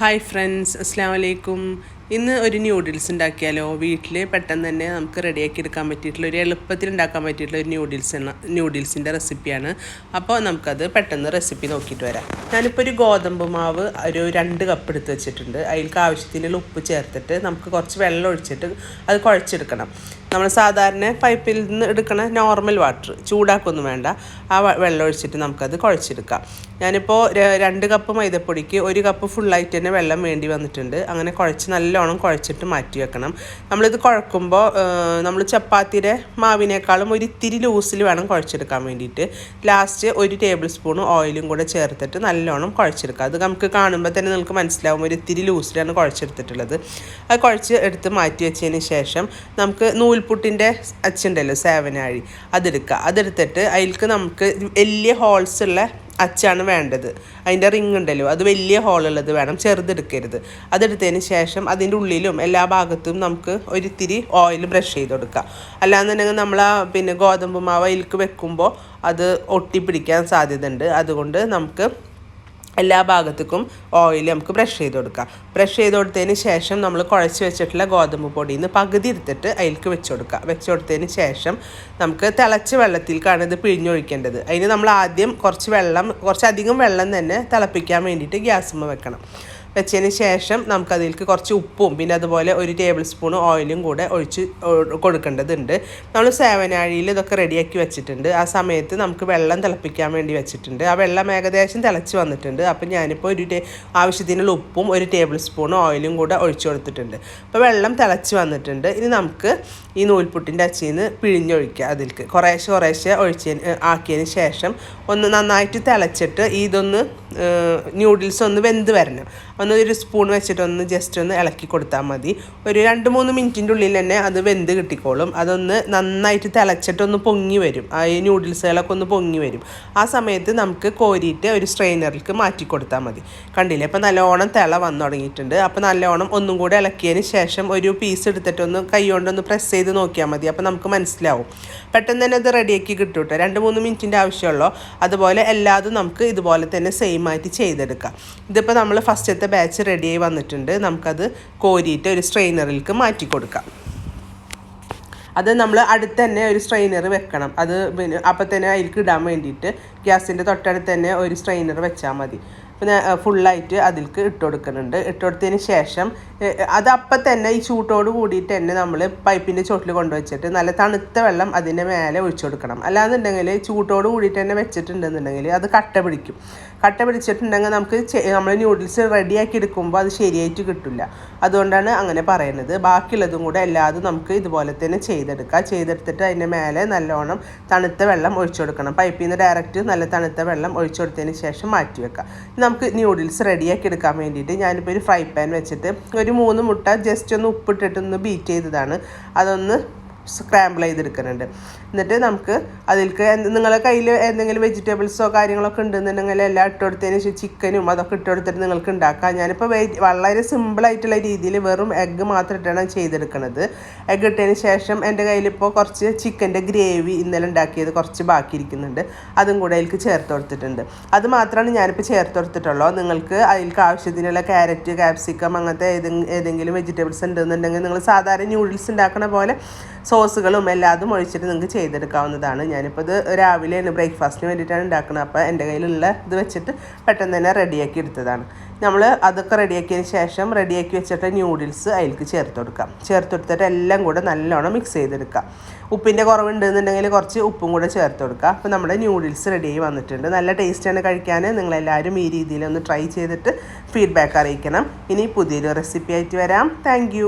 Hi friends, അസ്സാം വലൈക്കും. ഇന്ന് ഒരു ന്യൂഡിൽസ് ഉണ്ടാക്കിയാലോ? വീട്ടിൽ പെട്ടെന്ന് തന്നെ നമുക്ക് റെഡിയാക്കി എടുക്കാൻ പറ്റിയിട്ടുള്ള ഒരു എളുപ്പത്തിൽ ഉണ്ടാക്കാൻ പറ്റിയിട്ടുള്ള ഒരു ന്യൂഡിൽസിൻ്റെ റെസിപ്പിയാണ്. അപ്പോൾ നമുക്കത് പെട്ടെന്ന് റെസിപ്പി നോക്കിയിട്ട് വരാം. ഞാനിപ്പോൾ ഒരു ഗോതമ്പ് മാവ് ഒരു 2 കപ്പ് എടുത്ത് വെച്ചിട്ടുണ്ട്. അതിലേക്ക് ആവശ്യത്തിനുള്ള ഉപ്പ് ചേർത്തിട്ട് നമുക്ക് കുറച്ച് വെള്ളം ഒഴിച്ചിട്ട് അത് കുഴച്ചെടുക്കണം. നമ്മൾ സാധാരണ പൈപ്പിൽ നിന്ന് എടുക്കണ നോർമൽ വാട്ടർ, ചൂടാക്കൊന്നും വേണ്ട. ആ വെള്ളം ഒഴിച്ചിട്ട് നമുക്കത് കുഴച്ചെടുക്കാം. ഞാനിപ്പോൾ 2 കപ്പ് മൈദപ്പൊടിക്ക് 1 കപ്പ് ഫുള്ളായിട്ട് തന്നെ വെള്ളം വേണ്ടി വന്നിട്ടുണ്ട്. അങ്ങനെ നല്ലോണം കുഴച്ചിട്ട് മാറ്റി വെക്കണം. നമ്മളിത് കുഴക്കുമ്പോൾ നമ്മൾ ചപ്പാത്തിയുടെ മാവിനേക്കാളും ഒരു ഇത്തിരി ലൂസിൽ വേണം കുഴച്ചെടുക്കാൻ വേണ്ടിയിട്ട്. ലാസ്റ്റ് 1 ടേബിൾ സ്പൂൺ ഓയിലും കൂടെ ചേർത്തിട്ട് നല്ലോണം കുഴച്ചെടുക്കുക. അത് നമുക്ക് കാണുമ്പോൾ തന്നെ നിങ്ങൾക്ക് മനസ്സിലാവും ഒരു ഇത്തിരി ലൂസിലാണ് കുഴച്ചെടുത്തിട്ടുള്ളത്. അത് കുഴച്ച് എടുത്ത് മാറ്റി വെച്ചതിന് ശേഷം നമുക്ക് നൂൽപുട്ടിൻ്റെ അച്ചുണ്ടല്ലോ, സേവനാഴി, അതെടുക്കുക. അതെടുത്തിട്ട് അതിലേക്ക് നമുക്ക് വലിയ ഹോൾസ് ഉള്ള അച്ചാണ് വേണ്ടത്. അതിൻ്റെ റിങ് ഉണ്ടല്ലോ, അത് വലിയ ഹോളുള്ളത് വേണം, ചെറുതെടുക്കരുത്. അതെടുത്തതിന് ശേഷം അതിൻ്റെ ഉള്ളിലും എല്ലാ ഭാഗത്തും നമുക്ക് ഒരിത്തിരി ഓയിൽ ബ്രഷ് ചെയ്ത് കൊടുക്കുക. അല്ലാന്നുണ്ടെങ്കിൽ നമ്മൾ ഗോതമ്പ് മാവ് അതിലേക്ക് വെക്കുമ്പോൾ അത് ഒട്ടിപ്പിടിക്കാൻ സാധ്യത ഉണ്ട്. അതുകൊണ്ട് നമുക്ക് എല്ലാ ഭാഗത്തേക്കും ഓയിൽ നമുക്ക് ബ്രഷ് ചെയ്ത് കൊടുക്കാം. ബ്രഷ് ചെയ്ത് കൊടുത്തതിന് ശേഷം നമ്മൾ കുഴച്ച് വെച്ചിട്ടുള്ള ഗോതമ്പ് പൊടിയിൽ നിന്ന് പകുതി എടുത്തിട്ട് അതിലേക്ക് വെച്ച് കൊടുത്തതിന് ശേഷം നമുക്ക് തിളച്ച വെള്ളത്തിലേക്കാണ് ഇത് പിഴിഞ്ഞൊഴിക്കേണ്ടത്. അതിന് നമ്മൾ ആദ്യം കുറച്ചധികം വെള്ളം തന്നെ തിളപ്പിക്കാൻ വേണ്ടിയിട്ട് ഗ്യാസുമ്മ വെച്ചതിന് ശേഷം നമുക്കതിലേക്ക് കുറച്ച് ഉപ്പും പിന്നെ അതുപോലെ 1 ടേബിൾ സ്പൂൺ ഓയിലും കൂടെ ഒഴിച്ച് കൊടുക്കേണ്ടതുണ്ട്. നമ്മൾ സേവനാഴിയിൽ ഇതൊക്കെ റെഡിയാക്കി വെച്ചിട്ടുണ്ട്. ആ സമയത്ത് നമുക്ക് വെള്ളം തിളപ്പിക്കാൻ വേണ്ടി വെച്ചിട്ടുണ്ട്. ആ വെള്ളം ഏകദേശം തിളച്ച് വന്നിട്ടുണ്ട്. അപ്പം ഞാനിപ്പോൾ ആവശ്യത്തിനുള്ള ഉപ്പും 1 ടേബിൾ സ്പൂൺ ഓയിലും കൂടെ ഒഴിച്ചു കൊടുത്തിട്ടുണ്ട്. അപ്പോൾ വെള്ളം തിളച്ച് വന്നിട്ടുണ്ട്. ഇനി നമുക്ക് ഈ നൂൽപുട്ടിൻ്റെ അച്ചിയിൽ നിന്ന് പിഴിഞ്ഞൊഴിക്കുക. അതിലേക്ക് കുറേശ്ശെ ആക്കിയതിന് ശേഷം ഒന്ന് നന്നായിട്ട് തിളച്ചിട്ട് ഇതൊന്ന് ന്യൂഡിൽസ് ഒന്ന് വെന്ത് വരണം. ഒരു സ്പൂൺ വെച്ചിട്ട് ജസ്റ്റ് ഒന്ന് ഇളക്കി കൊടുത്താൽ മതി. ഒരു 2-3 മിനിറ്റിൻ്റെ ഉള്ളിൽ തന്നെ അത് വെന്ത് കിട്ടിക്കോളും. അതൊന്ന് നന്നായിട്ട് തിളച്ചിട്ടൊന്ന് പൊങ്ങി വരും. ഈ ന്യൂഡിൽസുകളൊക്കെ ഒന്ന് പൊങ്ങി വരും. ആ സമയത്ത് നമുക്ക് കോരിയിട്ട് ഒരു സ്ട്രെയിനറിലേക്ക് മാറ്റി കൊടുത്താൽ മതി. കണ്ടില്ലേ, അപ്പോൾ നല്ലോണം തിള വന്നു തുടങ്ങിയിട്ടുണ്ട്. അപ്പോൾ നല്ലോണം ഒന്നും കൂടെ ഇളക്കിയതിന് ശേഷം ഒരു പീസ് എടുത്തിട്ടൊന്ന് കൈ കൊണ്ടൊന്ന് പ്രസ് ചെയ്ത് നോക്കിയാൽ മതി. അപ്പോൾ നമുക്ക് മനസ്സിലാവും. പെട്ടെന്ന് തന്നെ അത് റെഡിയാക്കി കിട്ടും കേട്ടോ. 2-3 മിനിറ്റിൻ്റെ ആവശ്യമുള്ളൂ. അതുപോലെ എല്ലാതും നമുക്ക് ഇതുപോലെ തന്നെ സെയിം ആയിട്ട് ചെയ്തെടുക്കാം. ഇതിപ്പോൾ നമ്മൾ ഫസ്റ്റത്തെ ബാച്ച് റെഡിയായി വന്നിട്ടുണ്ട്. നമുക്കത് കോരിയിട്ട് ഒരു സ്ട്രെയിനറിലേക്ക് മാറ്റി കൊടുക്കാം. അത് നമ്മൾ അടുത്ത് തന്നെ ഒരു സ്ട്രെയിനർ വെക്കണം. അത് അപ്പം തന്നെ അതിലേക്ക് ഇടാൻ വേണ്ടിയിട്ട് ഗ്യാസിൻ്റെ തൊട്ടടുത്ത് തന്നെ ഒരു സ്ട്രെയിനർ വെച്ചാൽ മതി. പിന്നെ ഫുള്ളായിട്ട് അതിലേക്ക് ഇട്ട് കൊടുത്തതിന് ശേഷം അത് അപ്പം തന്നെ ഈ ചൂട്ടോട് കൂടിയിട്ട് തന്നെ നമ്മൾ പൈപ്പിൻ്റെ ചോട്ടിൽ കൊണ്ടുവച്ചിട്ട് നല്ല തണുത്ത വെള്ളം അതിൻ്റെ മേലെ ഒഴിച്ചു കൊടുക്കണം. അല്ലാന്നുണ്ടെങ്കിൽ ചൂട്ടോട് കൂടിയിട്ട് തന്നെ വെച്ചിട്ടുണ്ടെന്നുണ്ടെങ്കിൽ അത് കട്ട പിടിച്ചിട്ടുണ്ടെങ്കിൽ നമ്മൾ ന്യൂഡിൽസ് റെഡിയാക്കി എടുക്കുമ്പോൾ അത് ശരിയായിട്ട് കിട്ടില്ല. അതുകൊണ്ടാണ് അങ്ങനെ പറയുന്നത്. ബാക്കിയുള്ളതും കൂടെ എല്ലാതും നമുക്ക് ഇതുപോലെ തന്നെ ചെയ്തെടുത്തിട്ട് അതിൻ്റെ മേലെ നല്ലോണം തണുത്ത വെള്ളം ഒഴിച്ചു കൊടുക്കണം. പൈപ്പിൽ നിന്ന് ഡയറക്റ്റ് നല്ല തണുത്ത വെള്ളം ഒഴിച്ചു കൊടുത്തതിന് ശേഷം മാറ്റി വെക്കാം. നമുക്ക് ന്യൂഡിൽസ് റെഡിയാക്കി എടുക്കാൻ വേണ്ടിയിട്ട് ഞാനിപ്പോൾ ഒരു ഫ്രൈ പാൻ വെച്ചിട്ട് ഒരു 3 മുട്ട ജസ്റ്റ് ഒന്ന് ഉപ്പിട്ടിട്ടൊന്ന് ബീറ്റ് ചെയ്തതാണ്. അതൊന്ന് സ്ക്രാമ്പിൾ ചെയ്തെടുക്കുന്നുണ്ട്. എന്നിട്ട് നമുക്ക് അതിലേക്ക് നിങ്ങളുടെ കയ്യിൽ എന്തെങ്കിലും വെജിറ്റബിൾസോ കാര്യങ്ങളൊക്കെ ഉണ്ടെന്നുണ്ടെങ്കിൽ എല്ലാം ഇട്ട് കൊടുത്തതിന് ശേഷം ചിക്കനും അതൊക്കെ ഇട്ട് കൊടുത്തിട്ട് നിങ്ങൾക്ക് ഉണ്ടാക്കാം. ഞാനിപ്പോൾ വളരെ സിമ്പിളായിട്ടുള്ള രീതിയിൽ വെറും എഗ്ഗ് മാത്രം ഇട്ടാണ് ചെയ്തെടുക്കുന്നത്. എഗ്ഗ് ഇട്ടതിന് ശേഷം എൻ്റെ കയ്യിലിപ്പോൾ കുറച്ച് ചിക്കൻ്റെ ഗ്രേവി ഇന്നലെ ഉണ്ടാക്കിയത് കുറച്ച് ബാക്കിയിരിക്കുന്നുണ്ട്. അതും കൂടെ അതിലേക്ക് ചേർത്ത് കൊടുത്തിട്ടുണ്ട്. അത് മാത്രമാണ് ഞാനിപ്പോൾ ചേർത്ത് കൊടുത്തിട്ടുള്ളൂ. നിങ്ങൾക്ക് അതിലേക്ക് ആവശ്യത്തിനുള്ള ക്യാരറ്റ്, ക്യാപ്സിക്കം അങ്ങനത്തെ ഏതെങ്കിലും വെജിറ്റബിൾസ് ഉണ്ടെന്നുണ്ടെങ്കിൽ നിങ്ങൾ സാധാരണ ന്യൂഡിൽസ് ഉണ്ടാക്കുന്ന പോലെ സോസുകളും എല്ലാതും ഒഴിച്ചിട്ട് നിങ്ങൾക്ക് ചെയ്തെടുക്കാവുന്നതാണ്. ഞാനിപ്പോൾ ഇത് രാവിലെയാണ് ബ്രേക്ക്ഫാസ്റ്റിന് വേണ്ടിയിട്ടാണ് ഉണ്ടാക്കുന്നത്. അപ്പോൾ എൻ്റെ കയ്യിലുള്ള ഇത് വെച്ചിട്ട് പെട്ടെന്ന് തന്നെ റെഡിയാക്കി എടുത്തതാണ്. നമ്മൾ അതൊക്കെ റെഡിയാക്കിയതിന് ശേഷം റെഡിയാക്കി വെച്ചിട്ട് ന്യൂഡിൽസ് അതിലേക്ക് ചേർത്തെടുത്തിട്ട് എല്ലാം കൂടെ നല്ലോണം മിക്സ് ചെയ്തെടുക്കാം. ഉപ്പിൻ്റെ കുറവുണ്ടെന്നുണ്ടെങ്കിൽ കുറച്ച് ഉപ്പും കൂടെ ചേർത്ത് കൊടുക്കുക. അപ്പോൾ നമ്മുടെ ന്യൂഡിൽസ് റെഡിയായി വന്നിട്ടുണ്ട്. നല്ല ടേസ്റ്റാണ് കഴിക്കാൻ. നിങ്ങളെല്ലാവരും ഈ രീതിയിലൊന്ന് ട്രൈ ചെയ്തിട്ട് ഫീഡ്ബാക്ക് അറിയിക്കണം. ഇനി പുതിയൊരു റെസിപ്പി ആയിട്ട് വരാം. താങ്ക്